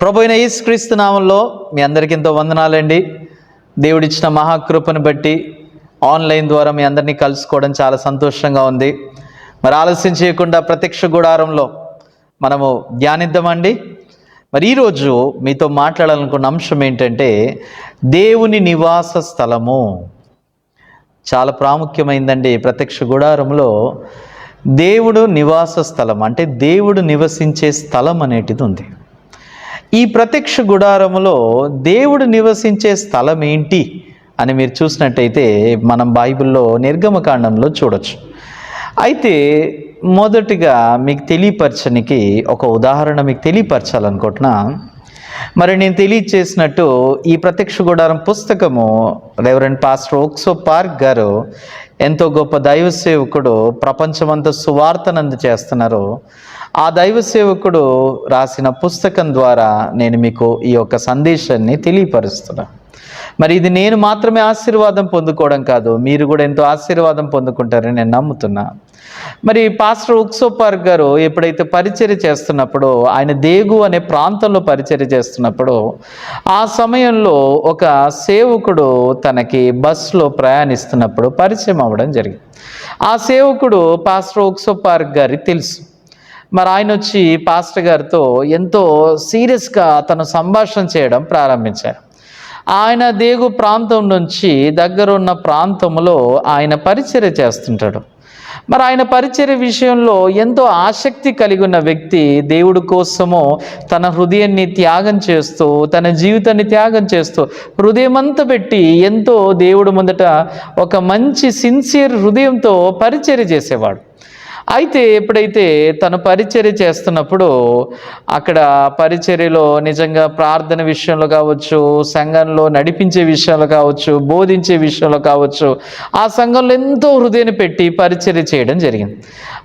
ప్రభువైన యేసుక్రీస్తు నామంలో మీ అందరికీ ఎంతో వందనాలండి. దేవుడిచ్చిన మహాకృపను బట్టి ఆన్లైన్ ద్వారా మీ అందరినీ కలుసుకోవడం చాలా సంతోషంగా ఉంది. మరి ఆలస్యం చేయకుండా ప్రత్యక్ష గుడారంలో మనము ధ్యానిద్దామండి. మరి ఈరోజు మీతో మాట్లాడాలనుకున్న అంశం ఏంటంటే దేవుని నివాస స్థలము. చాలా ప్రాముఖ్యమైందండి. ప్రత్యక్ష గుడారంలో దేవుడు నివాస స్థలం అంటే దేవుడు నివసించే స్థలం అనేటిది ఉంది. ఈ ప్రత్యక్ష గుడారములో దేవుడు నివసించే స్థలం ఏంటి అని మీరు చూసినట్టయితే మనం బైబిల్లో నిర్గమకాండంలో చూడొచ్చు. అయితే మొదటిగా మీకు తెలియపరచనికి ఒక ఉదాహరణ మీకు తెలియపరచాలనుకుంటున్నా. మరి నేను తెలియచేసినట్టు ఈ ప్రత్యక్ష గుడారం పుస్తకము రెవరెండ్ పాస్టర్ ఓక్సో పార్క్ గారు ఎంతో గొప్ప దైవ సేవకుడు, ప్రపంచమంతా సువార్తనందు చేస్తున్నారు. ఆ దైవ సేవకుడు రాసిన పుస్తకం ద్వారా నేను మీకు ఈ యొక్క సందేశాన్ని తెలియపరుస్తున్నా. మరి ఇది నేను మాత్రమే ఆశీర్వాదం పొందుకోవడం కాదు, మీరు కూడా ఎంతో ఆశీర్వాదం పొందుకుంటారని నేను నమ్ముతున్నా. మరి పాస్టర్ ఓక్సో పార్క్ గారు ఎప్పుడైతే పరిచర్య చేస్తున్నప్పుడు, ఆయన దేగు అనే ప్రాంతంలో పరిచర్య చేస్తున్నప్పుడు, ఆ సమయంలో ఒక సేవకుడు తనకి బస్సులో ప్రయాణిస్తున్నప్పుడు పరిచయం అవ్వడం జరిగింది. ఆ సేవకుడు పాస్టర్ ఓక్సో పార్క్ గారికి తెలుసు. మరి ఆయన వచ్చి పాస్టర్ గారితో ఎంతో సీరియస్గా తను సంభాషణ చేయడం ప్రారంభించారు. ఆయన దేగు ప్రాంతం నుంచి దగ్గరున్న ప్రాంతంలో ఆయన పరిచర్య చేస్తుంటాడు. మరి ఆయన పరిచర్య విషయంలో ఎంతో ఆసక్తి కలిగి ఉన్న వ్యక్తి, దేవుడి కోసము తన హృదయాన్ని త్యాగం చేస్తూ, తన జీవితాన్ని త్యాగం చేస్తూ, హృదయమంతా పెట్టి ఎంతో దేవుడి ముందట ఒక మంచి సిన్సియర్ హృదయంతో పరిచర్య చేసేవాడు. అయితే ఎప్పుడైతే తను పరిచర్య చేస్తున్నప్పుడు అక్కడ పరిచర్యలో నిజంగా ప్రార్థన విషయంలో కావచ్చు, సంఘంలో నడిపించే విషయంలో కావచ్చు, బోధించే విషయంలో కావచ్చు, ఆ సంఘంలో ఎంతో హృదయాన్ని పెట్టి పరిచర్య చేయడం జరిగింది.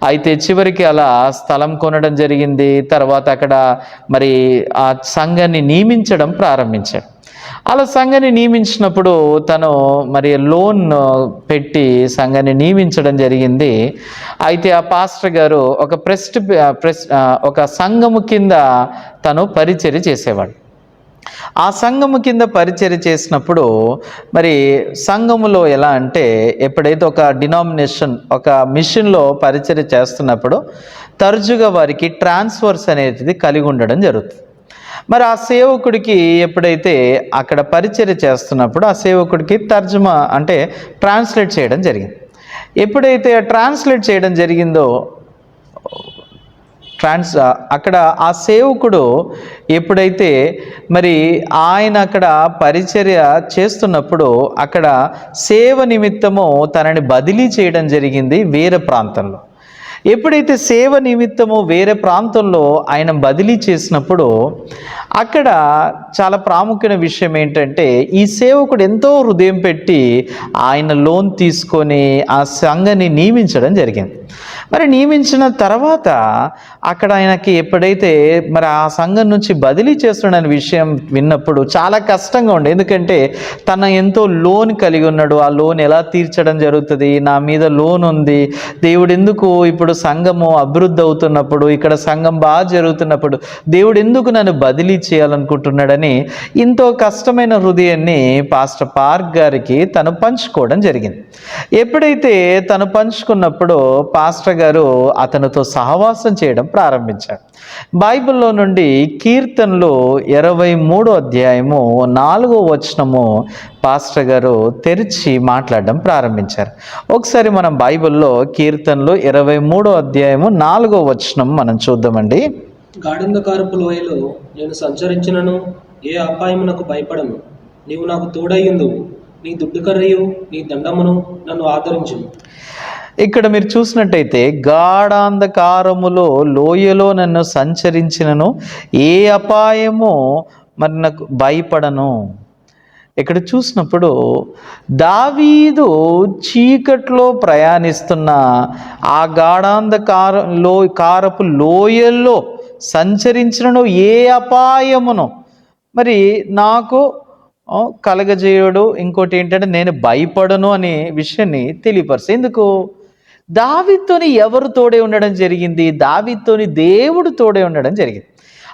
అయితే చివరికి అలా స్థలం కొనడం జరిగింది. తర్వాత అక్కడ మరి ఆ సంఘాన్ని నియమించడం ప్రారంభించాడు. అలా సంఘాన్ని నియమించినప్పుడు తను మరి లోన్ పెట్టి సంఘాన్ని నియమించడం జరిగింది. అయితే ఆ పాస్టర్ గారు ఒక సంఘము కింద తను పరిచర్య చేసేవాడు. ఆ సంఘము కింద పరిచర్య చేసినప్పుడు మరి సంఘములో ఎలా అంటే, ఎప్పుడైతే ఒక డినామినేషన్ ఒక మిషన్లో పరిచర్య చేస్తున్నప్పుడు తరచుగా వారికి ట్రాన్స్ఫర్స్ అనేది కలిగి ఉండడం జరుగుతుంది. మరి ఆ సేవకుడికి ఎప్పుడైతే అక్కడ పరిచర్య చేస్తున్నప్పుడు ఆ సేవకుడికి తర్జుమా అంటే ట్రాన్స్లేట్ చేయడం జరిగింది. ఎప్పుడైతే ట్రాన్స్లేట్ చేయడం జరిగిందో అక్కడ ఆ సేవకుడు ఎప్పుడైతే మరి ఆయన అక్కడ పరిచర్య చేస్తున్నప్పుడు అక్కడ సేవ నిమిత్తము తనని బదిలీ చేయడం జరిగింది వేరే ప్రాంతంలో. ఎప్పుడైతే సేవ నిమిత్తము వేరే ప్రాంతంలో ఆయన బదిలీ చేసినప్పుడు అక్కడ చాలా ప్రాముఖ్యమైన విషయం ఏంటంటే, ఈ సేవకుడు ఎంతో హృదయం పెట్టి ఆయన లోన్ తీసుకొని ఆ సంఘాన్ని నియమించడం జరిగింది. మరి నియమించిన తర్వాత అక్కడ ఆయనకి ఎప్పుడైతే మరి ఆ సంఘం నుంచి బదిలీ చేస్తున్నాడనే విషయం విన్నప్పుడు చాలా కష్టంగా ఉండే. ఎందుకంటే తన ఎంతో లోన్ కలిగి ఉన్నాడు. ఆ లోన్ ఎలా తీర్చడం జరుగుతుంది, నా మీద లోన్ ఉంది, దేవుడు ఎందుకు ఇప్పుడు సంఘము అభివృద్ధి అవుతున్నప్పుడు, ఇక్కడ సంఘం బాగా జరుగుతున్నప్పుడు దేవుడు ఎందుకు నన్ను బదిలీ చేయాలనుకుంటున్నాడని ఎంతో కష్టమైన హృదయాన్ని పాస్టర్ పార్క్ గారికి తను పంచుకోవడం జరిగింది. ఎప్పుడైతే తను పంచుకున్నప్పుడు పాస్టర్ గారు అతనితో సహవాసం చేయడం ప్రారంభించాడు. బైబిల్లో నుండి కీర్తనలు 23వ అధ్యాయము 4వ వచనము పాస్టర్ గారు తెరిచి మాట్లాడడం ప్రారంభించారు. ఒకసారి మనం బైబిల్లో కీర్తనలు 23వ అధ్యాయము 4వ వచనం మనం చూద్దామండి. గాఢంధకారపు లోయలో నేను సంచరించినను ఏ అపాయమునకు భయపడను. నీవు నాకు తోడయ్యుందువు, నీ దుడ్డుకర్రయు నీ దండమును నన్ను ఆదరించును. ఇక్కడ మీరు చూసినట్టయితే గాఢాంధకారములో లోయలో నన్ను సంచరించినను ఏ అపాయము మరి నాకు భయపడను. ఇక్కడ చూసినప్పుడు దావీదు చీకట్లో ప్రయాణిస్తున్న ఆ కారపు లోయల్లో సంచరించినను ఏ అపాయమును మరి నాకు కలగజేయడు. ఇంకోటి ఏంటంటే నేను భయపడను అనే విషయాన్ని తెలియపరుస్తాను. ఎందుకు? దావీదుతోని ఎవరు తోడే ఉండడం జరిగింది? దావీదుతోని దేవుడు తోడే ఉండడం జరిగింది.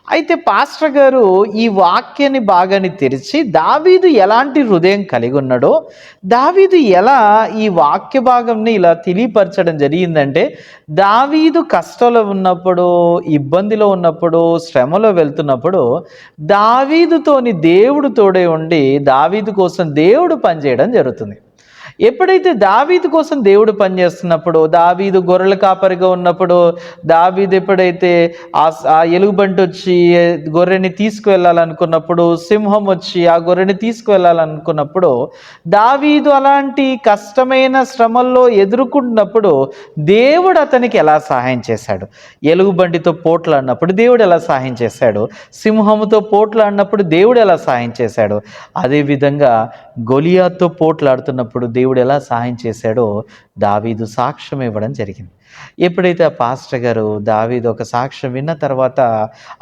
అయితే పాస్టర్ గారు ఈ వాక్యాన్ని బాగాని తెరిచి దావీదు ఎలాంటి హృదయం కలిగి ఉన్నాడో, దావీదు ఎలా ఈ వాక్య భాగంని ఇలా తెలియపరచడం జరిగిందంటే, దావీదు కష్టంలో ఉన్నప్పుడు, ఇబ్బందిలో ఉన్నప్పుడు, శ్రమలో వెళ్తున్నప్పుడు దావీదుతోని దేవుడు తోడే ఉండి దావీదు కోసం దేవుడు పనిచేయడం జరుగుతుంది. ఎప్పుడైతే దావీదు కోసం దేవుడు పనిచేస్తున్నప్పుడు, దావీదు గొర్రెల కాపరిగా ఉన్నప్పుడు, దావీదు ఎప్పుడైతే ఆ ఎలుగుబంటి వచ్చి గొర్రెని తీసుకువెళ్ళాలనుకున్నప్పుడు, సింహం వచ్చి ఆ గొర్రెని తీసుకువెళ్ళాలనుకున్నప్పుడు, దావీదు అలాంటి కష్టమైన శ్రమల్లో ఎదుర్కొన్నప్పుడు దేవుడు అతనికి ఎలా సహాయం చేశాడు? ఎలుగుబంటితో పోట్లాడినప్పుడు దేవుడు ఎలా సహాయం చేశాడు? సింహముతో పోట్లాడినప్పుడు దేవుడు ఎలా సహాయం చేశాడు? అదేవిధంగా గొలియాతో పోట్లాడుతున్నప్పుడు దేవుడు ఎలా సహాయం చేశాడో దావీదు సాక్ష్యం ఇవ్వడం జరిగింది. ఎప్పుడైతే ఆ పాస్టర్ గారు దావీదు ఒక సాక్ష్యం విన్న తర్వాత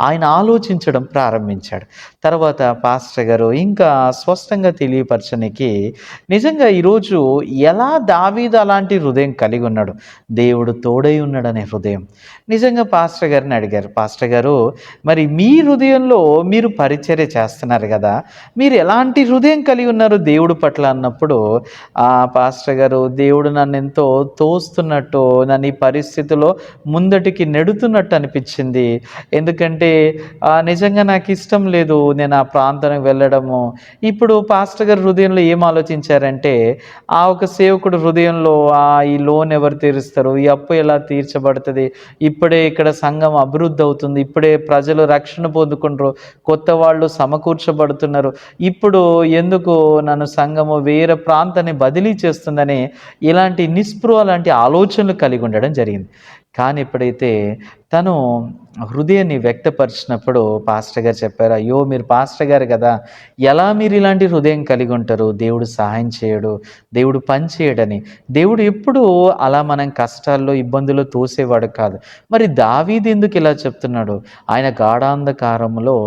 ఆయన ఆలోచించడం ప్రారంభించాడు. తర్వాత పాస్టర్ గారు ఇంకా స్పష్టంగా తెలియపరచడానికి నిజంగా ఈరోజు ఎలా దావీదు అలాంటి హృదయం కలిగి ఉన్నాడు, దేవుడు తోడై ఉన్నాడనే హృదయం. నిజంగా పాస్టర్ గారిని అడిగారు, పాస్టర్ గారు మరి మీ హృదయంలో మీరు పరిచర్య చేస్తున్నారు కదా, మీరు ఎలాంటి హృదయం కలిగి ఉన్నారు దేవుడు పట్ల అన్నప్పుడు పాస్టర్ గారు దేవుడు నన్ను ఎంతో తోస్తున్నట్టు, నన్ను ఈ పరిస్థితిలో ముందటికి నెడుతున్నట్టు అనిపించింది. ఎందుకంటే నిజంగా నాకు ఇష్టం లేదు నేను ఆ ప్రాంతానికి వెళ్ళడము. ఇప్పుడు పాస్టర్ గారు హృదయంలో ఏం ఆలోచించారంటే, ఆ ఒక సేవకుడు హృదయంలో ఈ లోన్ ఎవరు తీరుస్తారు, ఈ అప్పు ఎలా తీర్చబడుతుంది, ఇప్పుడే ఇక్కడ సంఘం అభివృద్ధి అవుతుంది, ఇప్పుడే ప్రజలు రక్షణ పొందుకుంటారు, కొత్త వాళ్ళు సమకూర్చబడుతున్నారు, ఇప్పుడు ఎందుకు నన్ను సంఘము వేరే ప్రాంతాన్ని బదిలీ చేస్తుందని ఇలాంటి నిస్పృహ లాంటి ఆలోచనలు కలిగి ఉండడం జరిగింది. కానీ ఎప్పుడైతే తను హృదయాన్ని వ్యక్తపరిచినప్పుడు పాస్టర్ గారు చెప్పారు, అయ్యో మీరు పాస్టర్ గారు కదా, ఎలా మీరు ఇలాంటి హృదయం కలిగి ఉంటారు, దేవుడు సహాయం చేయడు, దేవుడు పని చేయడని. దేవుడు ఎప్పుడు అలా మనం కష్టాల్లో ఇబ్బందుల్లో తోసేవాడు కాదు. మరి దావీదు ఎందుకు ఇలా చెప్తున్నాడు? ఆయన గాఢాంధకారంలో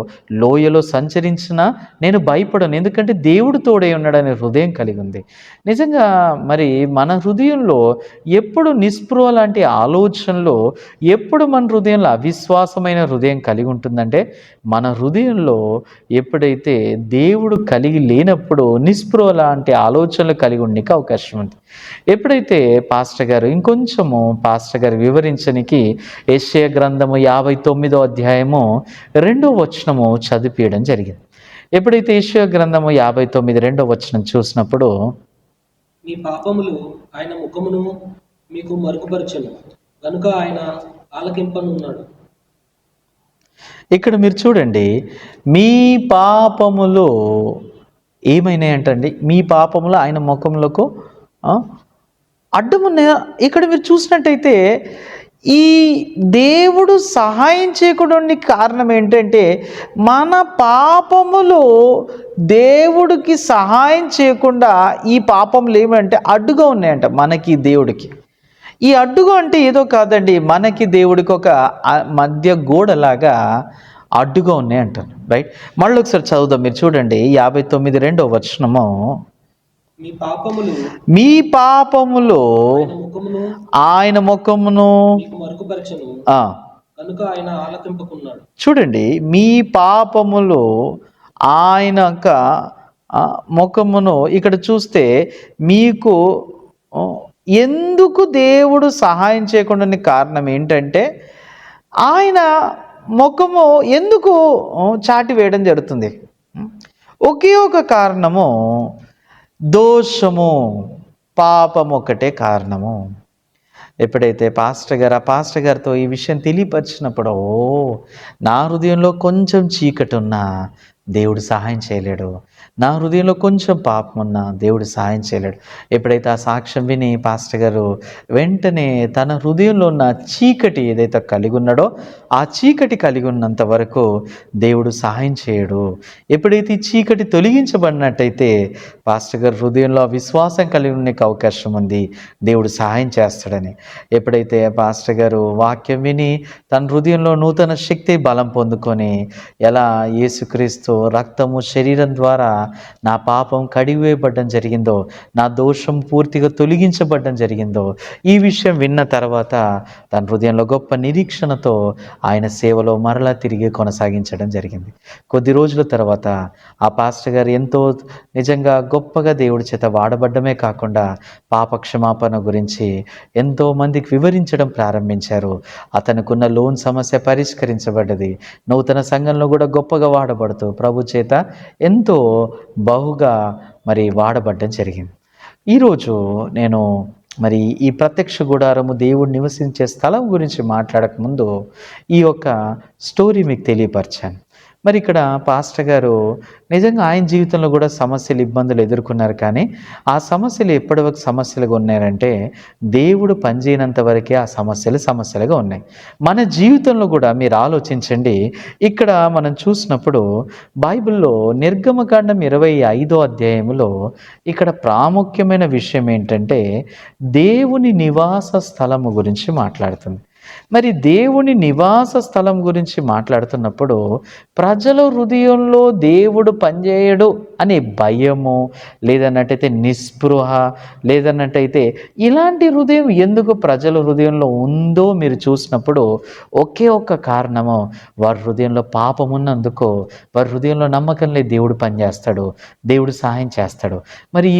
లోయలో సంచరించినా నేను భయపడను, ఎందుకంటే దేవుడు తోడై ఉన్నాడనే హృదయం కలిగి ఉంది. నిజంగా మరి మన హృదయంలో ఎప్పుడు నిస్పృహ లాంటి ఆలోచనలు, ఎప్పుడు మన హృదయంలో అవిశ్వాసమైన హృదయం కలిగి ఉంటుందంటే, మన హృదయంలో ఎప్పుడైతే దేవుడు కలిగి లేనప్పుడు నిస్పృహ లాంటి ఆలోచనలు కలిగి ఉండడానికి అవకాశం ఉంది. ఎప్పుడైతే పాస్టర్ గారు ఇంకొంచెము పాస్టర్ గారు వివరించడానికి యెషయా గ్రంథము 59వ అధ్యాయము 2వ వచనము చదివించడం జరిగింది. ఎప్పుడైతే యెషయా గ్రంథము 59 2వ వచనం చూసినప్పుడు, మీ పాపములు ఆయన ముఖమును మీకు మరుగుపరచెను కనుక ఆయన ఆలకింపనున్నాడు. ఇక్కడ మీరు చూడండి, మీ పాపములు ఏమైనాయంటండి, మీ పాపములు ఆయన ముఖములకు అడ్డమున్నాయా? ఇక్కడ మీరు చూసినట్టయితే ఈ దేవుడు సహాయం చేయకుండా కారణం ఏంటంటే, మన పాపములు దేవుడికి సహాయం చేయకుండా ఈ పాపములు ఏమంటే అడ్డుగా ఉన్నాయంట మనకి దేవుడికి. ఈ అడ్డుగా అంటే ఏదో కాదండి, మనకి దేవుడికి ఒక మధ్య గోడలాగా అడ్డుగా ఉన్నాయి అంటారు, రైట్? మళ్ళీ ఒకసారి చదువుదాం, మీరు చూడండి 59 2వ వచనము, మీ పాపములు ఆయన ముఖమును కనుక ఆయన ఆలకింపకున్నాడు. చూడండి, మీ పాపములు ఆయన ముఖమును ఇక్కడ చూస్తే మీకు ఎందుకు దేవుడు సహాయం చేయకుండా కారణం ఏంటంటే, ఆయన ముఖము ఎందుకు చాటి వేయడం జరుగుతుంది? ఒకే ఒక కారణము, దోషము, పాపం ఒకటే కారణము. ఎప్పుడైతే పాస్టర్ గారితో ఈ విషయం తెలియపరిచినప్పుడు, నా హృదయంలో కొంచెం చీకటి ఉన్నా దేవుడు సహాయం చేయలేడు, నా హృదయంలో కొంచెం పాపం ఉన్నా దేవుడు సహాయం చేయలేడు. ఎప్పుడైతే ఆ సాక్ష్యం విని పాస్టర్ గారు వెంటనే తన హృదయంలో ఉన్న చీకటి ఏదైతే కలిగి ఉన్నాడో ఆ చీకటి కలిగి ఉన్నంత వరకు దేవుడు సహాయం చేయడు. ఎప్పుడైతే ఈ చీకటి తొలగించబడినట్టయితే పాస్టర్ గారు హృదయంలో విశ్వాసం కలిగి ఉండే అవకాశం ఉంది, దేవుడు సహాయం చేస్తాడని. ఎప్పుడైతే పాస్టర్ గారు వాక్యం విని తన హృదయంలో నూతన శక్తి బలం పొందుకొని ఎలా యేసుక్రీస్తు రక్తము శరీరం ద్వారా నా పాపం కడిగివేయబడ్డం జరిగిందో, నా దోషం పూర్తిగా తొలగించబడ్డం జరిగిందో, ఈ విషయం విన్న తర్వాత తన హృదయంలో గొప్ప నిరీక్షణతో ఆయన సేవలో మరలా తిరిగి కొనసాగించడం జరిగింది. కొద్ది రోజుల తర్వాత ఆ పాస్టర్ గారు ఎంతో నిజంగా గొప్పగా దేవుడి చేత వాడబడ్డమే కాకుండా పాప క్షమాపణ గురించి ఎంతో మందికి వివరించడం ప్రారంభించారు. అతనుకున్న లోన్ సమస్య పరిష్కరించబడ్డది. నూతన సంఘంలో కూడా గొప్పగా వాడబడుతూ ప్రభు చేత ఎంతో బహుగా వాడబడ్డం జరిగింది. ఈరోజు నేను ఈ ప్రత్యక్ష గుడారము దేవుడు నివసించే స్థలం గురించి మాట్లాడకముందు ఈ యొక్క స్టోరీ మీకు తెలియపరిచాను. ఇక్కడ పాస్టర్ గారు నిజంగా ఆయన జీవితంలో కూడా సమస్యలు, ఇబ్బందులు ఎదుర్కొన్నారు. కానీ ఆ సమస్యలు ఎప్పటి వరకు సమస్యలుగా ఉన్నాయంటే దేవుడు పనిచేయనంత వరకే ఆ సమస్యలుగా ఉన్నాయి. మన జీవితంలో కూడా మీరు ఆలోచించండి. ఇక్కడ మనం చూసినప్పుడు బైబిల్లో నిర్గమకాండం 25వ అధ్యాయంలో ఇక్కడ ప్రాముఖ్యమైన విషయం ఏంటంటే దేవుని నివాస స్థలము గురించి మాట్లాడుతుంది. దేవుని నివాస స్థలం గురించి మాట్లాడుతున్నప్పుడు ప్రజల హృదయంలో దేవుడు పనిచేయడు అనే భయము, లేదన్నట్టయితే నిస్పృహ, లేదన్నట్టయితే ఇలాంటి హృదయం ఎందుకు ప్రజల హృదయంలో ఉందో మీరు చూసినప్పుడు ఒకే ఒక్క కారణము, వారి హృదయంలో పాపం ఉన్నందుకు, వారి హృదయంలో నమ్మకం లేదు దేవుడు పనిచేస్తాడు, దేవుడు సహాయం చేస్తాడు.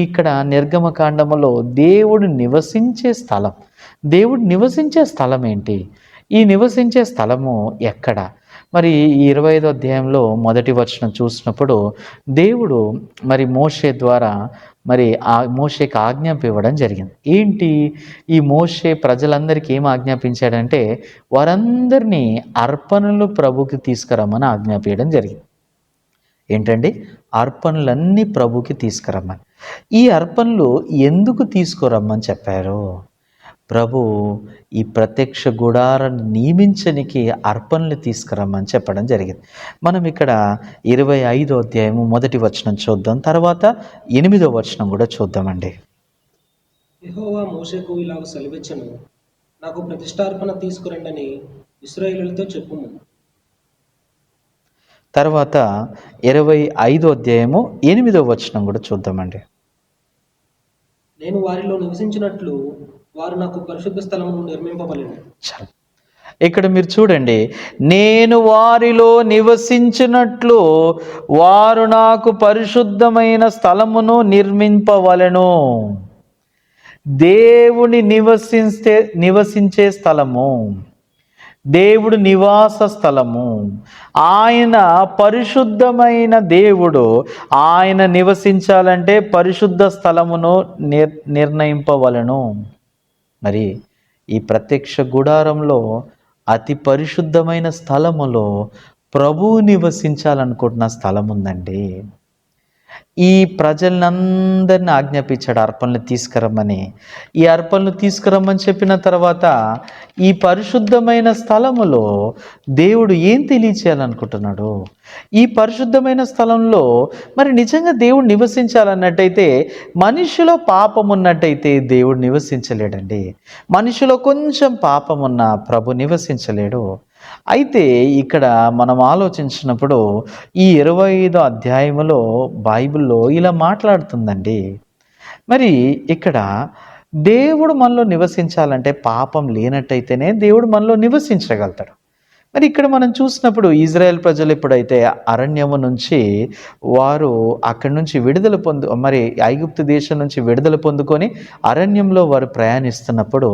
ఇక్కడ నిర్గమకాండములో దేవుడు నివసించే స్థలం, దేవుడు నివసించే స్థలం ఏంటి? ఈ నివసించే స్థలము ఎక్కడ? ఈ 25వ అధ్యాయంలో మొదటి వచనం చూసినప్పుడు దేవుడు మోషే ద్వారా ఆ మోషేకి ఆజ్ఞాప ఇవ్వడం జరిగింది. ఏంటి? ఈ మోషే ప్రజలందరికీ ఏం ఆజ్ఞాపించాడంటే వారందరినీ అర్పణలు ప్రభుకి తీసుకురమ్మని ఆజ్ఞాపించడం జరిగింది. ఏంటండి? అర్పణలన్నీ ప్రభుకి తీసుకురమ్మని. ఈ అర్పణలు ఎందుకు తీసుకురమ్మని చెప్పారు? ప్రభు ఈ ప్రత్యక్ష గుడారాన్ని నియమించనికి అర్పణలు తీసుకురమ్మని చెప్పడం జరిగింది. ఇక్కడ 25వ అధ్యాయము మొదటి వచనం చూద్దాం, తర్వాత 8వ వచనం కూడా చూద్దామండి. యెహోవా మోషేకు ఇలాగ సెలవిచ్చెను, నాకు ప్రతిష్టార్పణ తీసుకురండని ఇశ్రాయేలీయులతో చెప్పుము. తర్వాత 25వ అధ్యాయము 8వ వచనం కూడా చూద్దామండి. నేను వారిలో నివసించినట్లు వారు నాకు పరిశుద్ధ స్థలమును నిర్మింపవలెను. ఇక్కడ మీరు చూడండి, నేను వారిలో నివసించినట్లు వారు నాకు పరిశుద్ధమైన స్థలమును నిర్మింపవలెను. దేవుని నివసించే స్థలము, దేవుడు నివాస స్థలము, ఆయన పరిశుద్ధమైన దేవుడు. ఆయన నివసించాలంటే పరిశుద్ధ స్థలమును నిర్ణయింపవలను. ఈ ప్రత్యక్ష గుడారంలో అతి పరిశుద్ధమైన స్థలములో ప్రభువు నివసించాలనుకుంటున్న స్థలం ఉందండి. ఈ ప్రజలందరినీ ఆజ్ఞాపించాడు అర్పణలు తీసుకురమ్మని. ఈ అర్పణలు తీసుకురమ్మని చెప్పిన తర్వాత ఈ పరిశుద్ధమైన స్థలములో దేవుడు ఏం తెలియచేయాలనుకుంటున్నాడు? ఈ పరిశుద్ధమైన స్థలంలో నిజంగా దేవుడు నివసించాలన్నట్టయితే మనిషిలో పాపం ఉన్నట్టయితే దేవుడు నివసించలేడండి. మనిషిలో కొంచెం పాపం ఉన్న ప్రభు నివసించలేడు. అయితే ఇక్కడ మనం ఆలోచించినప్పుడు ఈ 25వ అధ్యాయములో బైబిల్లో ఇలా మాట్లాడుతుందండి. ఇక్కడ దేవుడు మనలో నివసించాలంటే పాపం లేనట్టయితేనే దేవుడు మనలో నివసించగలుగుతాడు. ఇక్కడ మనం చూసినప్పుడు ఇజ్రాయెల్ ప్రజలు ఎప్పుడైతే అరణ్యము నుంచి వారు అక్కడి నుంచి విడుదల ఐగుప్తు దేశం నుంచి విడుదల పొందుకొని అరణ్యంలో వారు ప్రయాణిస్తున్నప్పుడు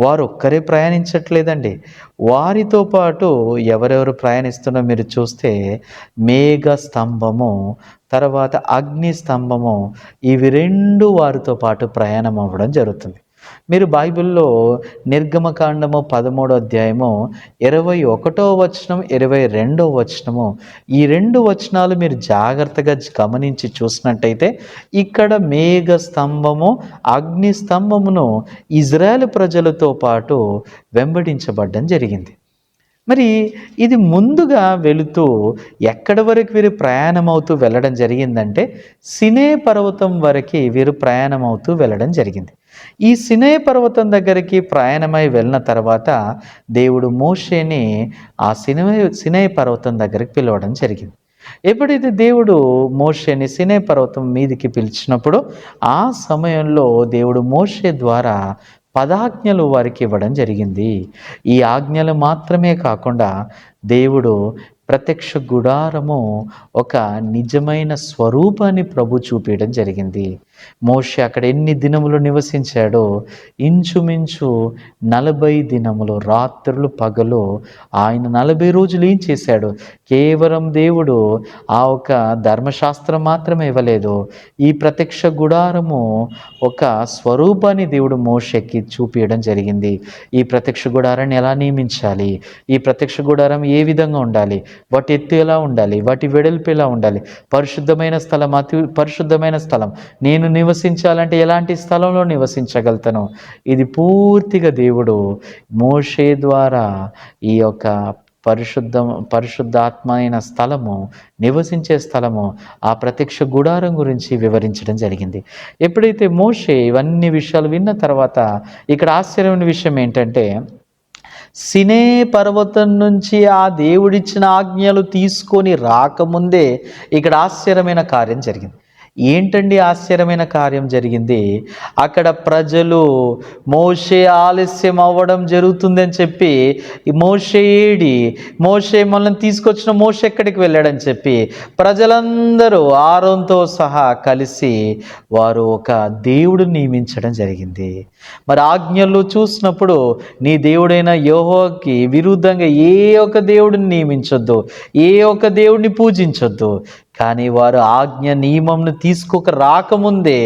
వారు ఒక్కరే ప్రయాణించట్లేదండి. వారితో పాటు ఎవరెవరు ప్రయాణిస్తున్నా మీరు చూస్తే మేఘ స్తంభము, తర్వాత అగ్ని స్తంభము, ఇవి రెండు వారితో పాటు ప్రయాణం అవ్వడం జరుగుతుంది. మీరు బైబిల్లో నిర్గమకాండము 13వ అధ్యాయము 21వ వచనం 22వ వచనము, ఈ 2 వచనాలు మీరు జాగ్రత్తగా గమనించి చూసినట్టయితే ఇక్కడ మేఘ స్తంభము, అగ్ని స్తంభమును ఇజ్రాయేల్ ప్రజలతో పాటు వెంబడించబడ్డం జరిగింది. ఇది ముందుగా వెళుతూ ఎక్కడి వరకు వీరు ప్రయాణం అవుతూ వెళ్ళడం జరిగిందంటే సినే పర్వతం వరకు వీరు ప్రయాణం అవుతూ వెళ్ళడం జరిగింది. ఈ సినే పర్వతం దగ్గరికి ప్రయాణమై వెళ్ళిన తర్వాత దేవుడు మోషేని ఆ సినే పర్వతం దగ్గరికి పిలవడం జరిగింది. ఎప్పుడైతే దేవుడు మోషేని సినే పర్వతం మీదికి పిలిచినప్పుడు ఆ సమయంలో దేవుడు మోషే ద్వారా పదాజ్ఞలు వారికి ఇవ్వడం జరిగింది. ఈ ఆజ్ఞలు మాత్రమే కాకుండా దేవుడు ప్రత్యక్ష గుడారము ఒక నిజమైన స్వరూపాన్ని ప్రభు చూపించడం జరిగింది. మోషే అక్కడ ఎన్ని దినములు నివసించాడో ఇంచుమించు 40 దినములు, రాత్రులు పగలు ఆయన 40 రోజులు ఏం చేశాడు? కేవలం దేవుడు ఆ ఒక ధర్మశాస్త్రం మాత్రమే ఇవ్వలేదు. ఈ ప్రత్యక్ష గుడారము ఒక స్వరూపాన్ని దేవుడు మోషేకి చూపించడం జరిగింది. ఈ ప్రత్యక్ష గుడారాన్ని ఎలా నియమించాలి, ఈ ప్రత్యక్ష గుడారం ఏ విధంగా ఉండాలి, వాటి ఎత్తు ఎలా ఉండాలి, వాటి వెడల్పు ఎలా ఉండాలి, పరిశుద్ధమైన స్థలం, అతి పరిశుద్ధమైన స్థలం, నేను నివసించాలంటే ఎలాంటి స్థలంలో నివసించగలుగుతాను, ఇది పూర్తిగా దేవుడు మోషే ద్వారా ఈ యొక్క పరిశుద్ధాత్మ అయిన స్థలము, నివసించే స్థలము, ఆ ప్రత్యక్ష గుడారం గురించి వివరించడం జరిగింది. ఎప్పుడైతే మోషే ఇవన్నీ విషయాలు విన్న తర్వాత ఇక్కడ ఆశ్చర్యమైన విషయం ఏంటంటే, సినే పర్వతం నుంచి ఆ దేవుడిచ్చిన ఆజ్ఞలు తీసుకొని రాకముందే ఇక్కడ ఆశ్చర్యమైన కార్యం జరిగింది. ఏంటండి ఆశ్చర్యమైన కార్యం జరిగింది? అక్కడ ప్రజలు మోషే ఆలస్యం అవ్వడం జరుగుతుందని చెప్పి, మోషే ఏడి, మోషే మనల్ని తీసుకొచ్చిన మోషే ఎక్కడికి వెళ్ళాడని చెప్పి ప్రజలందరూ ఆరోన్తో సహా కలిసి వారు ఒక దేవుడిని నియమించడం జరిగింది. మరి ఆజ్ఞలు చూసినప్పుడు నీ దేవుడైన యెహోవాకి విరుద్ధంగా ఏ ఒక్క దేవుడిని నియమించొద్దు, ఏ ఒక్క దేవుడిని పూజించొద్దు. కానీ వారు ఆజ్ఞ నియమంను తీసుకోక రాకముందే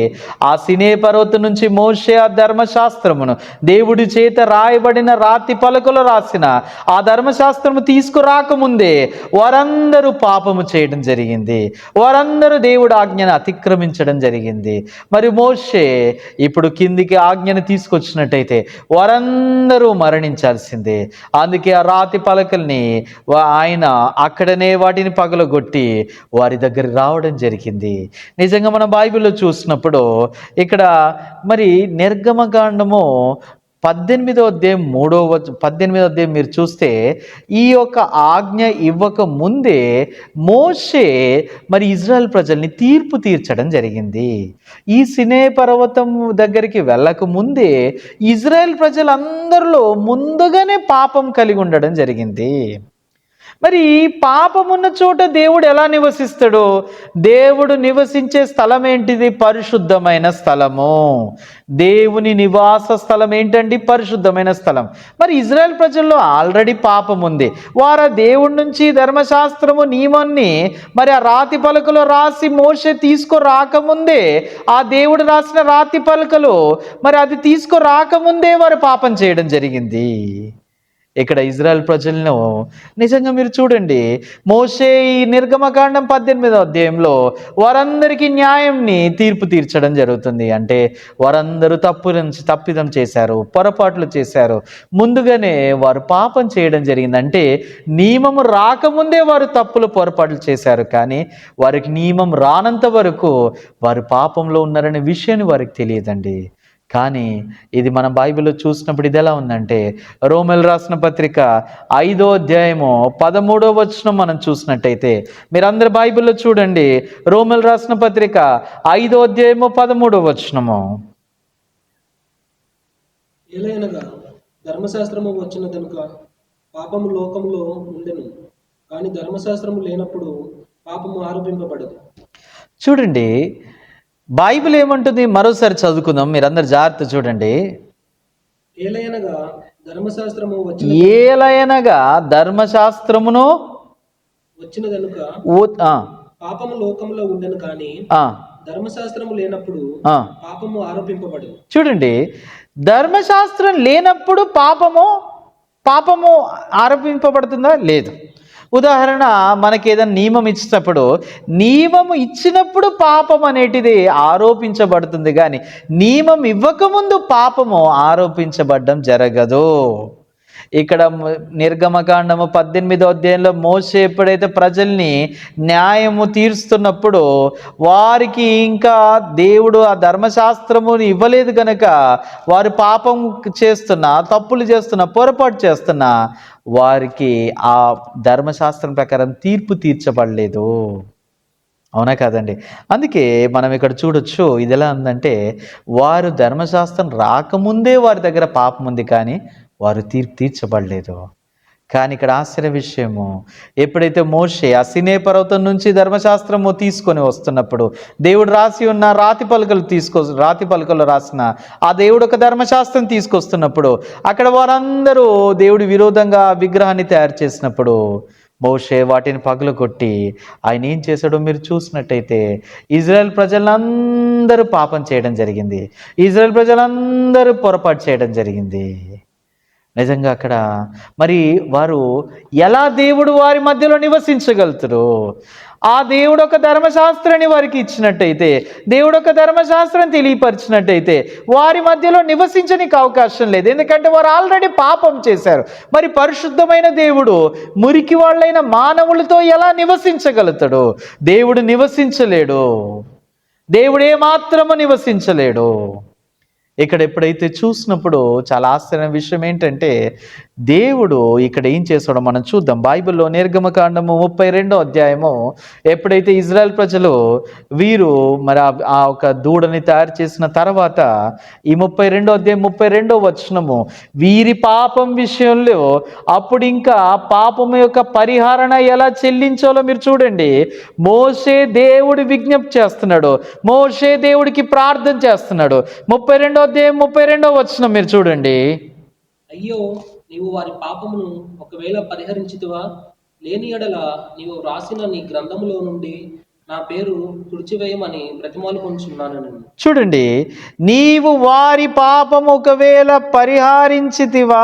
ఆ సినే పర్వతం నుంచి మోషే ఆ ధర్మశాస్త్రమును, దేవుడి చేత రాయబడిన రాతి పలకలో రాసిన ఆ ధర్మశాస్త్రము తీసుకురాకముందే వారందరూ పాపము చేయడం జరిగింది. వారందరూ దేవుడి ఆజ్ఞను అతిక్రమించడం జరిగింది. మరి మోషే ఇప్పుడు కిందికి ఆజ్ఞను తీసుకొచ్చినట్టయితే వారందరూ మరణించాల్సిందే. అందుకే ఆ రాతి పలకల్ని ఆయన అక్కడనే వాటిని పగలగొట్టి వారి దగ్గర రావడం జరిగింది. నిజంగా మన బైబిల్లో చూసినప్పుడు ఇక్కడ మరి నిర్గమకాండము 18వ అధ్యాయం 18వ అధ్యాయం మీరు చూస్తే ఈ యొక్క ఆజ్ఞ ఇవ్వక ముందే మోషే మరి ఇజ్రాయెల్ ప్రజల్ని తీర్పు తీర్చడం జరిగింది. ఈ సినే పర్వతం దగ్గరికి వెళ్ళక ముందే ఇజ్రాయెల్ ప్రజలందరిలో ముందుగానే పాపం కలిగి ఉండడం జరిగింది. మరి పాపమున్న చోట దేవుడు ఎలా నివసిస్తాడు? దేవుడు నివసించే స్థలం ఏంటిది? పరిశుద్ధమైన స్థలము. దేవుని నివాస స్థలం ఏంటండి? పరిశుద్ధమైన స్థలం. మరి ఇజ్రాయెల్ ప్రజల్లో ఆల్రెడీ పాపం ఉంది. వారు దేవుడి నుంచి ధర్మశాస్త్రము నియమాన్ని మరి ఆ రాతి పలకలో రాసి మోషే తీసుకురాకముందే, ఆ దేవుడు రాసిన రాతి పలకలు మరి అది తీసుకురాకముందే వారు పాపం చేయడం జరిగింది. ఇక్కడ ఇజ్రాయెల్ ప్రజలను నిజంగా మీరు చూడండి, మోషే ఈ నిర్గమకాండం 18వ అధ్యాయంలో వారందరికీ న్యాయంని తీర్పు తీర్చడం జరుగుతుంది. అంటే వారందరూ తప్పిదం చేశారు, పొరపాట్లు చేశారు, ముందుగానే వారు పాపం చేయడం జరిగింది. అంటే నియమము రాకముందే వారు తప్పులు పొరపాట్లు చేశారు. కానీ వారికి నియమం రానంత వరకు వారు పాపంలో ఉన్నారనే విషయాన్ని వారికి తెలియదండి. కానీ ఇది మన బైబిల్లో చూసినప్పుడు ఇది ఎలా ఉందంటే, రోమేలు రాసిన పత్రిక 5వ అధ్యాయము 13వ వచనం మనం చూసినట్టయితే, మీరందరు బైబిల్లో చూడండి, రోమేలు రాసిన పత్రిక 5వ అధ్యాయము 13వ వచనము. ఏలైనగా ధర్మశాస్త్రము వచ్చిన కనుక పాపము లోకములో ఉండెను, కానీ ధర్మశాస్త్రము లేనప్పుడు పాపము ఆరోపింపబడదు. చూడండి బైబిల్ ఏమంటుంది, మరోసారి చదువుకుందాం, మీరందరు జాగ్రత్త చూడండి. ఏలయనగా ధర్మశాస్త్రము ధర్మశాస్త్రమును వచ్చిన కనుక పాపము లోకములో ఉండను, కానీ ధర్మశాస్త్రము లేనప్పుడు పాపము ఆరోపింపబడదు. చూడండి, ధర్మశాస్త్రం లేనప్పుడు పాపము ఆరోపింపబడుతుందా? లేదు. ఉదాహరణ, మనకి ఏదైనా నియమం ఇచ్చినప్పుడు, నియమము ఇచ్చినప్పుడు పాపం అనేటిది ఆరోపించబడుతుంది, కానీ నియమం ఇవ్వకముందు పాపము ఆరోపించబడడం జరగదు. ఇక్కడ నిర్గమకాండము 18వ అధ్యాయంలో మోషే ఎప్పుడైతే ప్రజల్ని న్యాయము తీరుస్తున్నప్పుడు వారికి ఇంకా దేవుడు ఆ ధర్మశాస్త్రముని ఇవ్వలేదు కనుక వారు పాపం చేస్తున్నా, తప్పులు చేస్తున్నా, పొరపాటు చేస్తున్నా వారికి ఆ ధర్మశాస్త్రం ప్రకారం తీర్పు తీర్చబడలేదు. అవునా కాదండి? అందుకే మనం ఇక్కడ చూడొచ్చు, ఇది ఎలా ఉందంటే వారు ధర్మశాస్త్రం రాకముందే వారి దగ్గర పాపం ఉంది, కానీ వారు తీర్పు తీర్చబడలేదు. కానీ ఇక్కడ ఆశ్చర్య విషయము, ఎప్పుడైతే మోషే ఆ సినే పర్వతం నుంచి ధర్మశాస్త్రము తీసుకొని వస్తున్నప్పుడు దేవుడు రాసి ఉన్న రాతి పలకలు రాసిన ఆ దేవుడు ఒక ధర్మశాస్త్రం తీసుకొస్తున్నప్పుడు అక్కడ వారందరూ దేవుడి విరోధంగా విగ్రహాన్ని తయారు చేసినప్పుడు మోషే వాటిని పగలగొట్టి ఆయన ఏం చేశాడో మీరు చూసినట్టయితే ఇజ్రాయెల్ ప్రజలందరూ పాపం చేయడం జరిగింది, ఇజ్రాయెల్ ప్రజలందరూ పొరపాటు చేయడం జరిగింది. నిజంగా అక్కడ మరి వారు ఎలా దేవుడు వారి మధ్యలో నివసించగలుగుతారు? ఆ దేవుడు ఒక ధర్మశాస్త్రాన్ని వారికి ఇచ్చినట్టయితే, దేవుడు ఒక ధర్మశాస్త్రం తెలియపరిచినట్టయితే వారి మధ్యలో నివసించడానికి అవకాశం లేదు. ఎందుకంటే వారు ఆల్రెడీ పాపం చేశారు. మరి పరిశుద్ధమైన దేవుడు మురికి వాళ్ళైన మానవులతో ఎలా నివసించగలుగుతాడు? దేవుడు నివసించలేడు, దేవుడు ఏమాత్రము నివసించలేడు. ఇక్కడ ఎప్పుడైతే చూసినప్పుడు చాలా ఆశ్చర్యమైన విషయం ఏంటంటే దేవుడు ఇక్కడ ఏం చేస్తాడో మనం చూద్దాం. బైబిల్లో నిర్గమకాండము 32వ అధ్యాయము ఎప్పుడైతే ఇజ్రాయెల్ ప్రజలు వీరు మరి ఆ ఒక దూడని తయారు చేసిన తర్వాత ఈ 32వ అధ్యాయం 32వ వచనము వీరి పాపం విషయంలో అప్పుడు ఇంకా పాపం యొక్క పరిహారణ ఎలా చెల్లించాలో మీరు చూడండి. మోషే దేవుడి విజ్ఞప్తి చేస్తున్నాడు, మోషే దేవుడికి ప్రార్థన చేస్తున్నాడు. 32వ అధ్యాయం 32వ వచనం మీరు చూడండి. అయ్యో, నీవు వారి పాపమును ఒకవేళ పరిహరించితివా, లేని ఎడల నీవు వ్రాసిన నీ గ్రంథములో నుండి నా పేరు తుడిచివేయమని బ్రతిమాలుకొనుచున్నాను. చూడండి, నీవు వారి పాపం ఒకవేళ పరిహరించితివా,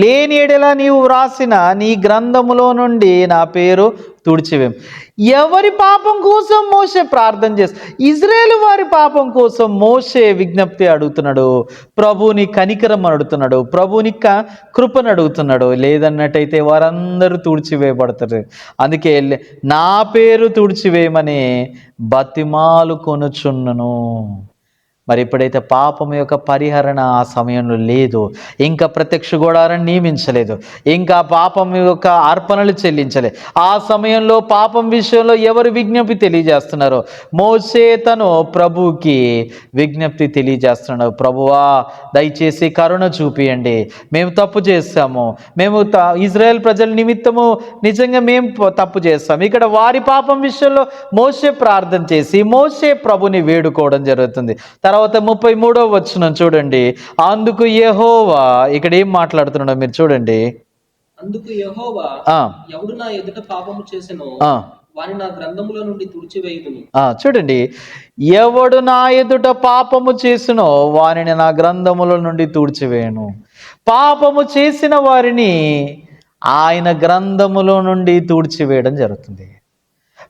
లేని ఎడల నీవు వ్రాసిన నీ గ్రంథములో నుండి నా పేరు తుడిచివేం. ఎవరి పాపం కోసం మోషే ప్రార్థన చేస్తాడు? ఇజ్రాయేలు వారి పాపం కోసం మోషే విజ్ఞప్తి అడుగుతున్నాడు, ప్రభుని కనికరం అడుగుతున్నాడు, ప్రభుని కృపను అడుగుతున్నాడు. లేదన్నట్టయితే వారందరూ తుడిచివేయబడతారు. అందుకే నా పేరు తుడిచివేయమని బతిమాలు కొనుచున్నను. మరి ఎప్పుడైతే పాపం యొక్క పరిహరణ ఆ సమయంలో లేదు, ఇంకా ప్రత్యక్ష గుడారాన్ని నియమించలేదు, ఇంకా పాపం యొక్క అర్పణలు చెల్లించలేదు, ఆ సమయంలో పాపం విషయంలో ఎవరు విజ్ఞప్తి తెలియజేస్తున్నారు? మోషే తను ప్రభువుకి విజ్ఞప్తి తెలియజేస్తున్నాడు. ప్రభువా, దయచేసి కరుణ చూపియండి, మేము తప్పు చేస్తాము, మేము ఇజ్రాయెల్ ప్రజల నిమిత్తము నిజంగా మేము తప్పు చేస్తాము. ఇక్కడ వారి పాపం విషయంలో మోషే ప్రార్థన చేసి మోషే ప్రభుని వేడుకోవడం జరుగుతుంది. తర్వాత 33వ వచనం చూడండి. అందుకు యెహోవా, ఇక్కడ ఏం మాట్లాడుతున్నాడో మీరు చూడండి. అందుకు యెహోవా, ఎవడు నా ఎదుట పాపము చేసెనో వాని నా గ్రంథములో నుండి తుడిచివేయుదును. చూడండి, ఎవడు నా ఎదుట పాపము చేసినో వారిని నా గ్రంథముల నుండి తుడిచివేయను. పాపము చేసిన వారిని ఆయన గ్రంథములో నుండి తుడిచివేయడం జరుగుతుంది.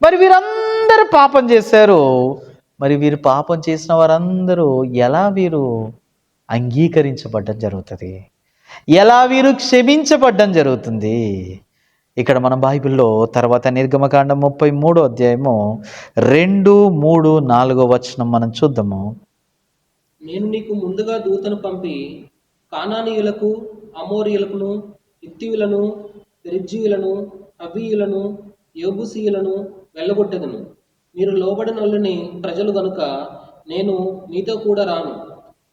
మరి వీరందరూ పాపం చేశారు. మరి వీరు పాపం చేసిన వారందరూ ఎలా వీరు అంగీకరించబడ్డం జరుగుతుంది? ఎలా వీరు క్షమించబడ్డం జరుగుతుంది? ఇక్కడ మన బైబిల్లో తర్వాత నిర్గమకాండం 33వ అధ్యాయము 2, 3, 4 వచనం మనం చూద్దాము. నేను నీకు ముందుగా దూతను పంపి కానానీయులకు, అమోరీయులకును, హిత్తీయులను, పెరిజ్జీయులను, హవ్వీయులను, యెబూసీయులను వెళ్ళగొట్టెదను. మీరు లోబడినొల్లని ప్రజలు గనుక నేను మీతో కూడా రాను.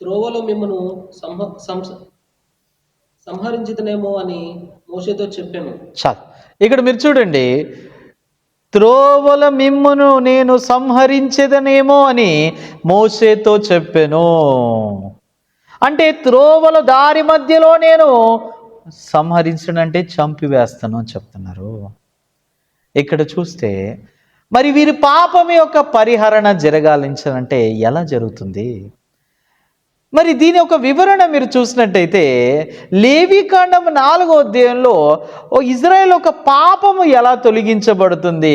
త్రోవలో మిమ్మను సంహరించితనేమో అని మోషేతో చెప్పాను. చాలు. ఇక్కడ మీరు చూడండి, త్రోవల మిమ్మును నేను సంహరించేదనేమో అని మోషేతో చెప్పాను. అంటే త్రోవల దారి మధ్యలో నేను సంహరించడంటే చంపివేస్తాను అని చెప్తున్నారు. ఇక్కడ చూస్తే మరి వీరి పాపం యొక్క పరిహరణ జరగాలించాలంటే ఎలా జరుగుతుంది? మరి దీని ఒక వివరణ మీరు చూసినట్టయితే లేవీకాండం 4వ అధ్యాయంలో ఇజ్రాయెల్ ఒక పాపము ఎలా తొలగించబడుతుంది,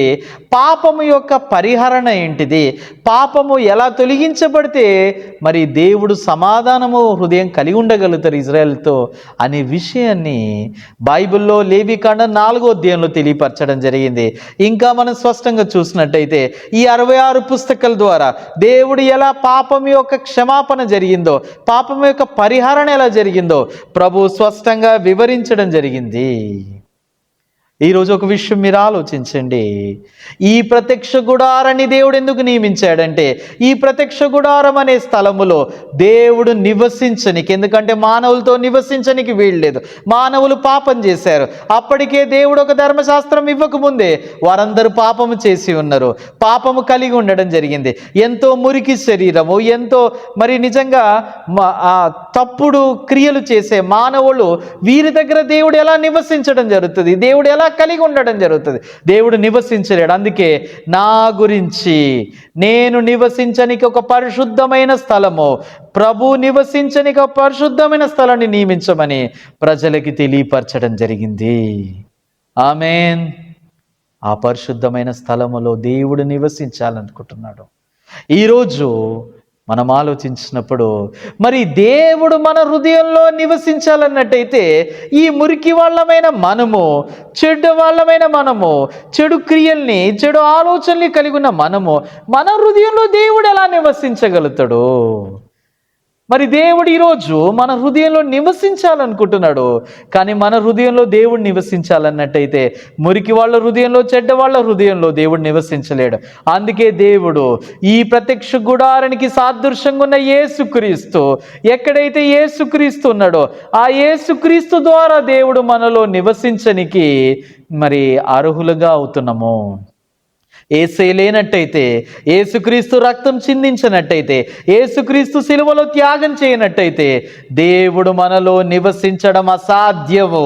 పాపము యొక్క పరిహరణ ఏంటిది, పాపము ఎలా తొలగించబడితే మరి దేవుడు సమాధానము హృదయం కలిగి ఉండగలుగుతారు ఇజ్రాయెల్తో అనే విషయాన్ని బైబిల్లో లేవీకాండం 4వ అధ్యాయంలో తెలియపరచడం జరిగింది. ఇంకా మనం స్పష్టంగా చూసినట్టయితే ఈ 66 పుస్తకాల ద్వారా దేవుడు ఎలా పాపం యొక్క క్షమాపణ జరిగిందో, పాపం యొక్క పరిహారణ ఎలా జరిగిందో ప్రభు స్పష్టంగా వివరించడం జరిగింది. ఈరోజు ఒక విషయం మీరు ఆలోచించండి. ఈ ప్రత్యక్ష గుడారాన్ని దేవుడు ఎందుకు నియమించాడంటే ఈ ప్రత్యక్ష గుడారం అనే స్థలములో దేవుడు నివసించనికి, ఎందుకంటే మానవులతో నివసించనికి వీల్లేదు, మానవులు పాపం చేశారు. అప్పటికే దేవుడు ఒక ధర్మశాస్త్రం ఇవ్వకముందే వారందరూ పాపము చేసి ఉన్నారు, పాపము కలిగి ఉండడం జరిగింది. ఎంతో మురికి శరీరము, ఎంతో మరి నిజంగా తప్పుడు క్రియలు చేసే మానవులు వీరి దగ్గర దేవుడు ఎలా నివసించడం జరుగుతుంది, దేవుడు ఎలా కలిగి ఉండడం జరుగుతుంది? దేవుడు నివసించలేడు. అందుకే నా గురించి నేను నివసించనికి ఒక పరిశుద్ధమైన స్థలము, ప్రభు నివసించనికి ఒక పరిశుద్ధమైన స్థలాన్ని నియమించమని ప్రజలకి తెలియపరచడం జరిగింది. ఆమేన్. ఆ పరిశుద్ధమైన స్థలములో దేవుడు నివసించాలనుకుంటున్నాడు. ఈరోజు మనం ఆలోచించినప్పుడు మరి దేవుడు మన హృదయంలో నివసించాలన్నట్టయితే ఈ మురికి వాళ్ళమైన మనము, చెడ్డ వాళ్ళమైన మనము, చెడు క్రియల్ని, చెడు ఆలోచనల్ని కలిగి ఉన్న మనము మన హృదయంలో దేవుడు ఎలా నివసించగలుగుతాడు? మరి దేవుడు ఈరోజు మన హృదయంలో నివసించాలనుకుంటున్నాడు. కానీ మన హృదయంలో దేవుడు నివసించాలన్నట్టయితే మురికి వాళ్ళ హృదయంలో, చెడ్డ వాళ్ళ హృదయంలో దేవుడు నివసించలేడు. అందుకే దేవుడు ఈ ప్రత్యక్ష గుడారానికి సాదృశ్యంగా ఉన్న యేసుక్రీస్తు, ఎక్కడైతే యేసుక్రీస్తు ఉన్నాడో ఆ యేసుక్రీస్తు ద్వారా దేవుడు మనలో నివసించనికి మరి అర్హులుగా అవుతున్నాము. యేసే లేనట్టయితే, యేసుక్రీస్తు రక్తం చిందించినట్టయితే, యేసుక్రీస్తు సిలువలో త్యాగం చేయనట్టయితే దేవుడు మనలో నివసించడం అసాధ్యము.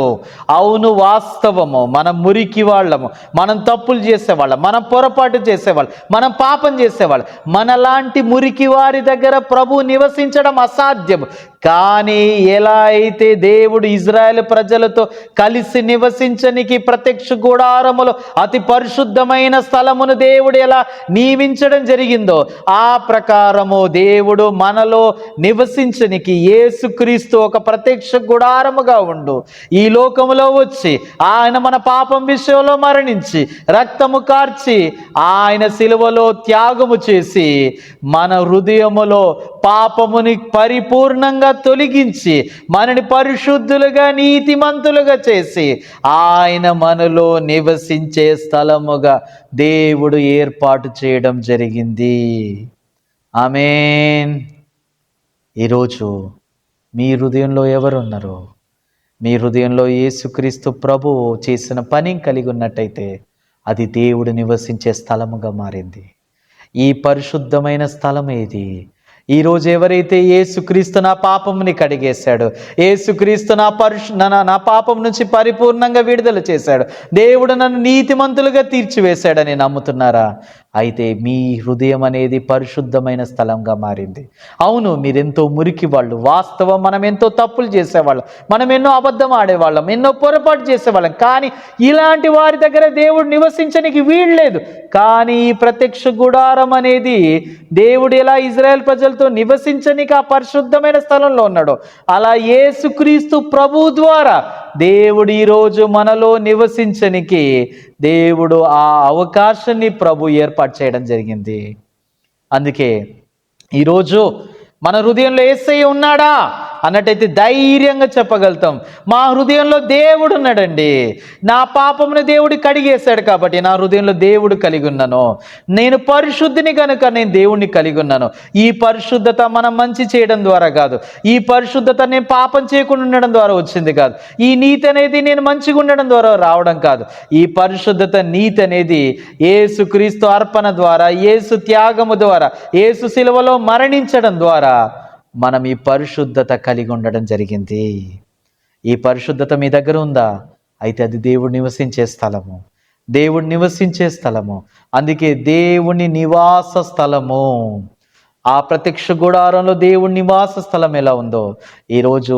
అవును, వాస్తవము. మనం మురికి వాళ్ళము, మనం తప్పులు చేసేవాళ్ళం, మనం పొరపాటు చేసేవాళ్ళం, మనం పాపం చేసేవాళ్ళం. మనలాంటి మురికి వారి దగ్గర ప్రభు నివసించడం అసాధ్యము. కానీ ఎలా అయితే దేవుడు ఇజ్రాయెల్ ప్రజలతో కలిసి నివసించనికి ప్రత్యక్ష గుడారములో అతి పరిశుద్ధమైన స్థలమును దేవుడు ఎలా నియమించడం జరిగిందో ఆ ప్రకారము దేవుడు మనలో నివసించనికి యేసుక్రీస్తు ఒక ప్రత్యక్ష గుడారముగా ఉండు ఈ లోకములో వచ్చి ఆయన మన పాపం విషయంలో మరణించి రక్తము కార్చి ఆయన సిలువలో త్యాగము చేసి మన హృదయములో పాపముని పరిపూర్ణంగా తొలగించి మనని పరిశుద్ధులుగా, నీతిమంతులుగా చేసి ఆయన మనలో నివసించే స్థలముగా దేవుడు ఏర్పాటు చేయడం జరిగింది. ఆమేన్. ఈరోజు మీ హృదయంలో ఎవరున్నారు? మీ హృదయంలో యేసుక్రీస్తు ప్రభువు చేసిన పని కలిగి ఉన్నట్టయితే అది దేవుడు నివసించే స్థలముగా మారింది. ఈ పరిశుద్ధమైన స్థలం ఏది? ఈరోజు ఎవరైతే యేసుక్రీస్తు నా పాపముని కడిగేశాడు, యేసుక్రీస్తు నా పాపం నుంచి పరిపూర్ణంగా విడుదల చేశాడు, దేవుడు నన్ను నీతిమంతులుగా తీర్చివేశాడని నమ్ముతున్నారా? అయితే మీ హృదయం అనేది పరిశుద్ధమైన స్థలంగా మారింది. అవును, మీరెంతో మురికి వాళ్ళు, వాస్తవం. మనం ఎంతో తప్పులు చేసేవాళ్ళం, మనం ఎన్నో అబద్ధం ఆడేవాళ్ళం, ఎన్నో పొరపాటు చేసేవాళ్ళం. కానీ ఇలాంటి వారి దగ్గర దేవుడు నివసించడానికి వీల్లేదు. కానీ ఈ ప్రత్యక్ష గుడారం అనేది దేవుడు ఎలా ఇజ్రాయెల్ ప్రజలతో నివసించనికి ఆ పరిశుద్ధమైన స్థలంలో ఉన్నాడో అలా యేసుక్రీస్తు ప్రభు ద్వారా దేవుడు ఈరోజు మనలో నివసించనికి దేవుడు ఆ అవకాశాన్ని ప్రభు ఏర్పాటు చేయడం జరిగింది. అందుకే ఈరోజు మన హృదయంలో యేసయ్య ఉన్నాడా అన్నట్టయితే ధైర్యంగా చెప్పగలుగుతాం, మా హృదయంలో దేవుడు ఉన్నాడండి. నా పాపమును దేవుడు కడిగేశాడు కాబట్టి నా హృదయంలో దేవుడు కలిగి ఉన్నాను. నేను పరిశుద్ధిని కనుక నేను దేవుణ్ణి కలిగి ఉన్నాను. ఈ పరిశుద్ధత మనం మంచి చేయడం ద్వారా కాదు, ఈ పరిశుద్ధత నేను పాపం చేయకుండా ఉండడం ద్వారా వచ్చింది కాదు, ఈ నీతి అనేది నేను మంచిగా ఉండడం ద్వారా రావడం కాదు. ఈ పరిశుద్ధత, నీతి అనేది యేసుక్రీస్తు అర్పణ ద్వారా, యేసు త్యాగము ద్వారా, యేసు శిలువలో మరణించడం ద్వారా మనం ఈ పరిశుద్ధత కలిగి ఉండడం జరిగింది. ఈ పరిశుద్ధత మీ దగ్గర ఉందా? అయితే అది దేవుడు నివసించే స్థలము, దేవుడు నివసించే స్థలము. అందుకే దేవుని నివాస స్థలము. ఆ ప్రత్యక్ష గుడారంలో దేవుడి నివాస స్థలం ఎలా ఉందో, ఈరోజు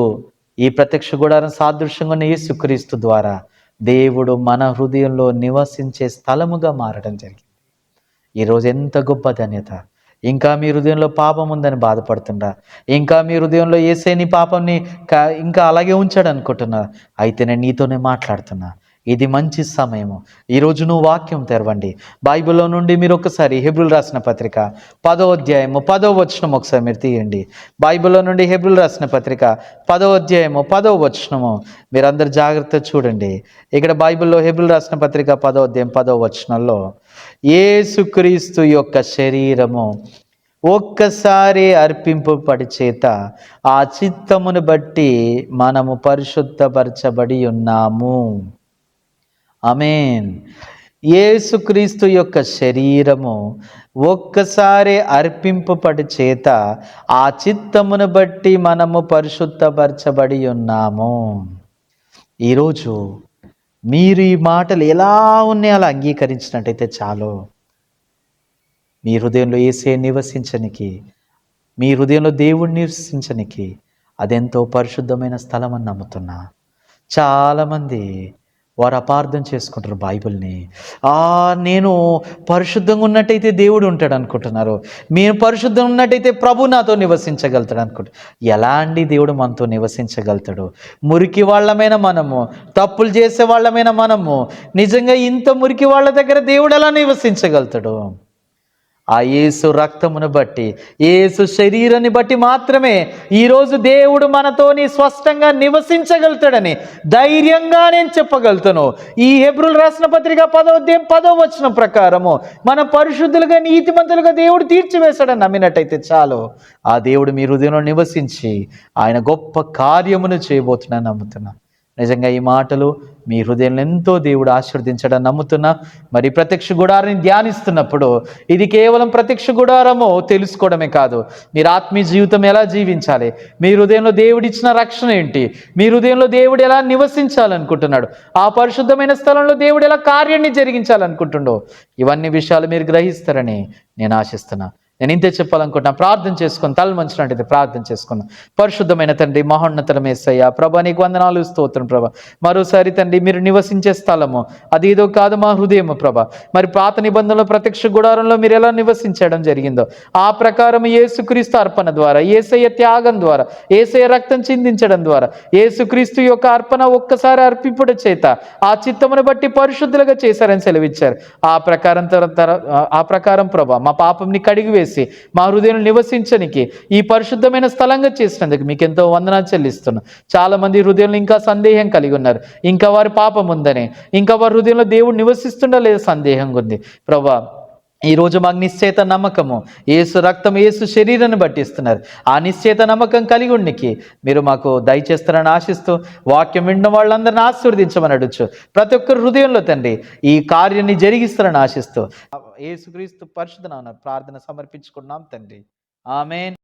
ఈ ప్రత్యక్ష గుడారం సాదృశ్యంగా ఉన్న యేసుక్రీస్తు ద్వారా దేవుడు మన హృదయంలో నివసించే స్థలముగా మారడం జరిగింది. ఈరోజు ఎంత గొప్ప ధన్యత! ఇంకా మీ హృదయంలో పాపం ఉందని బాధపడుతుండ్రా? ఇంకా మీ హృదయంలో యేసే నీ పాపంని ఇంకా అలాగే ఉంచాడు అనుకుంటున్నా? అయితే నేను నీతోనే మాట్లాడుతున్నా. ఇది మంచి సమయము. ఈరోజు నువ్వు వాక్యం తెరవండి. బైబిల్లో నుండి మీరు ఒకసారి హెబ్రీయులు రాసిన పత్రిక 10వ అధ్యాయము 10వ వచనం ఒకసారి మీరు తీయండి. బైబిల్లో నుండి హెబ్రీయులు రాసిన పత్రిక 10వ అధ్యాయము 10వ వచనము మీరందరు జాగ్రత్తగా చూడండి. ఇక్కడ బైబిల్లో హెబ్రీయులు రాసిన పత్రిక 10వ అధ్యాయం 10వ వచనంలో యేసుక్రీస్తు యొక్క శరీరము ఒక్కసారి అర్పింపబడి చేత ఆ చిత్తమును బట్టి మనము పరిశుద్ధపరచబడి ఉన్నాము. ఆమేన్. యేసుక్రీస్తు యొక్క శరీరము ఒక్కసారి అర్పింపబడి చేత ఆ చిత్తమును బట్టి మనము పరిశుద్ధపరచబడి ఉన్నాము. ఈరోజు మీరు ఈ మాటలు ఎలా ఉన్నాయి అలా అంగీకరించినట్టయితే చాలు. మీ హృదయంలో యేసే నివసించనికి, మీ హృదయంలో దేవుడు నివసించనికి అదెంతో పరిశుద్ధమైన స్థలం అని నమ్ముతున్నా. చాలామంది వారు అపార్థం చేసుకుంటారు బైబిల్ని. నేను పరిశుద్ధంగా ఉన్నట్టయితే దేవుడు ఉంటాడు అనుకుంటున్నారు. మీరు పరిశుద్ధంగా ఉన్నట్టయితే ప్రభు నాతో నివసించగలుగుతాడు అనుకుంటారు. ఎలా అండి దేవుడు మనతో నివసించగలుగుతాడు? మురికి వాళ్ళమైన మనము, తప్పులు చేసే వాళ్ళమైన మనము, నిజంగా ఇంత మురికి వాళ్ళ దగ్గర దేవుడు ఎలా నివసించగలుగుతాడు? ఆ యేసు రక్తమును బట్టి, యేసు శరీరాన్ని బట్టి మాత్రమే ఈరోజు దేవుడు మనతోని స్పష్టంగా నివసించగలుగుతాడని ధైర్యంగా నేను చెప్పగలుగుతాను. ఈ హెబ్రీయులు రాసిన పత్రిక 10వ అధ్యాయం 10వ వచనం ప్రకారము మనం పరిశుద్ధులుగా నీతిమంతులుగా దేవుడు తీర్చివేశాడని నమ్మినట్టయితే చాలు. ఆ దేవుడు మీ హృదయంలో నివసించి ఆయన గొప్ప కార్యమును చేయబోతున్నాను నమ్ముతున్నా. నిజంగా ఈ మాటలు మీ హృదయంలో ఎంతో దేవుడు ఆశీర్వదించడం నమ్ముతున్నా. మరి ప్రత్యక్ష గుడారాన్ని ధ్యానిస్తున్నప్పుడు ఇది కేవలం ప్రత్యక్ష గుడారము తెలుసుకోవడమే కాదు, మీరు ఆత్మీయ జీవితం ఎలా జీవించాలి, మీ హృదయంలో దేవుడిచ్చిన రక్షణ ఏంటి, మీ హృదయంలో దేవుడు ఎలా నివసించాలనుకుంటున్నాడు, ఆ పరిశుద్ధమైన స్థలంలో దేవుడు ఎలా కార్యాన్ని జరిగించాలనుకుంటుండో, ఇవన్నీ విషయాలు మీరు గ్రహిస్తారని నేను ఆశిస్తున్నా. నేను ఇంతే చెప్పాలనుకుంటున్నా. ప్రార్థన చేసుకుని తల మంచినట్టయితే ప్రార్థన చేసుకుందాం. పరిశుద్ధమైన తండ్రి, మహోన్నతమైన యేసయ్య, ప్రభా నీకు వందనాలు, స్తోత్రం ప్రభా. మరోసారి తండ్రి మీరు నివసించే స్థలము అది ఏదో కాదు, మా హృదయము ప్రభా. మరి పాత నిబంధనలో ప్రత్యక్ష గుడారంలో మీరు ఎలా నివసించడం జరిగిందో ఆ ప్రకారం యేసుక్రీస్తు అర్పణ ద్వారా, యేసయ్య త్యాగం ద్వారా, యేసయ్య రక్తం చిందించడం ద్వారా, యేసుక్రీస్తు యొక్క అర్పణ ఒక్కసారి అర్పింపుట చేత ఆ చిత్తమును బట్టి పరిశుద్ధులుగా చేశారని సెలవిచ్చారు. ఆ ప్రకారం ప్రభా మా పాపంని కడిగివేసి మా హృదయం నివసించనికి ఈ పరిశుద్ధమైన స్థలంగా చేసినందుకు మీకు ఎంతో వందనాలు చెల్లిస్తున్నాం. చాలా మంది హృదయంలో ఇంకా సందేహం కలిగి ఉన్నారు, ఇంకా వారి పాపం ఉందని, ఇంకా వారి హృదయంలో దేవుడు నివసిస్తుండో లేదో సందేహంగా ఉంది ప్రభా. ఈరోజు మాకు నిశ్చేత నమ్మకము, యేసు రక్తం యేసు శరీరాన్ని బట్టిస్తున్నారు. ఆ నిశ్చేత నమ్మకం కలిగి ఉండికి మీరు మాకు దయచేస్తారని ఆశిస్తూ వాక్యం విన్న వాళ్ళందరిని ఆశీర్వదించమని అడుగుచు ప్రతి ఒక్కరి హృదయంలో తండ్రి ఈ కార్యాన్ని జరిగిస్తారని ఆశిస్తూ యేసుక్రీస్తు పరిశుద్ధ నామమున ప్రార్థన సమర్పించుకున్నాం తండ్రి. ఆమేన్.